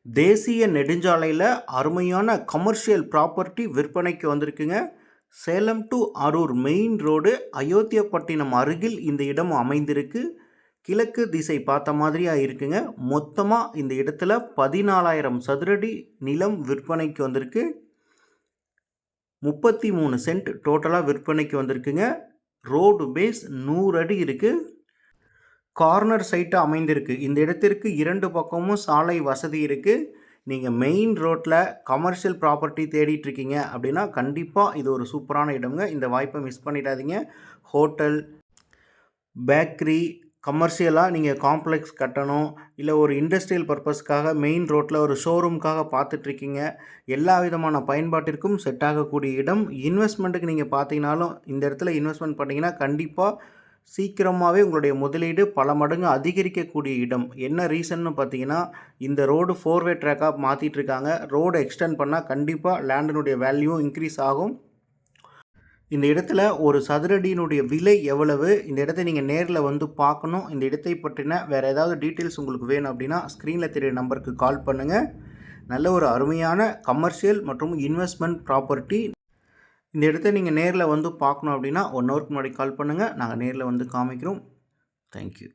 தேசிய நெடுஞ்சாலையில் அருமையான கமர்ஷியல் ப்ராப்பர்ட்டி விற்பனைக்கு வந்திருக்குங்க. Salem to Arur main road Ayothiyapattinam அருகில் இந்த இடம் அமைந்திருக்கு. கிழக்கு திசை பார்த்த மாதிரியாக இருக்குங்க. மொத்தமாக இந்த இடத்துல 14,000 சதுரடி நிலம் விற்பனைக்கு வந்திருக்கு. 33 சென்ட் டோட்டலாக விற்பனைக்கு வந்திருக்குங்க. ரோடு பேஸ் 100 அடி இருக்குது. கார்னர் சைட்டு அமைந்திருக்கு. இந்த இடத்திற்கு 2 பக்கமும் சாலை வசதி இருக்குது. நீங்கள் மெயின் ரோட்டில் கமர்ஷியல் ப்ராப்பர்ட்டி தேடிட்டுருக்கீங்க அப்படின்னா கண்டிப்பாக இது ஒரு சூப்பரான இடம்ங்க. இந்த வாய்ப்பை மிஸ் பண்ணிடாதீங்க. ஹோட்டல், பேக்கரி, கமர்ஷியலாக நீங்கள் காம்ப்ளெக்ஸ் கட்டணும், இல்லை ஒரு இண்டஸ்ட்ரியல் பர்பஸ்க்காக மெயின் ரோட்டில் ஒரு ஷோரூம்காக பார்த்துட்ருக்கீங்க. எல்லா விதமான பயன்பாட்டிற்கும் செட் ஆகக்கூடிய இடம். இன்வெஸ்ட்மெண்ட்டுக்கு நீங்கள் பார்த்தீங்கன்னாலும் இந்த இடத்துல இன்வெஸ்ட்மெண்ட் பண்ணிங்கன்னா கண்டிப்பாக சீக்கிரமாகவே உங்களுடைய முதலீடு பல மடங்கு அதிகரிக்கக்கூடிய இடம். என்ன ரீசன்னு பார்த்தீங்கன்னா, இந்த ரோடு 4-வே ட்ராக்காக மாற்றிட்டுருக்காங்க. ரோடு எக்ஸ்டெண்ட் பண்ணால் கண்டிப்பாக லேண்டினுடைய வேல்யூ இன்க்ரீஸ் ஆகும். இந்த இடத்துல ஒரு சதுரடியினுடைய விலை எவ்வளவு, இந்த இடத்தை நீங்கள் நேரில் வந்து பார்க்கணும். இந்த இடத்தை பற்றின வேறு ஏதாவது டீட்டெயில்ஸ் உங்களுக்கு வேணும் அப்படின்னா ஸ்க்ரீனில் தெரிய நம்பருக்கு கால் பண்ணுங்கள். நல்ல ஒரு அருமையான கமர்ஷியல் மற்றும் இன்வெஸ்ட்மெண்ட் ப்ராப்பர்ட்டி. இந்த இடத்த நீங்கள் நேரில் வந்து பார்க்கணும் அப்படின்னா 1 ஹவருக்கு முன்னாடி கால் பண்ணுங்கள். நாங்கள் நேரில் வந்து காமிக்கிறோம். தேங்க்யூ.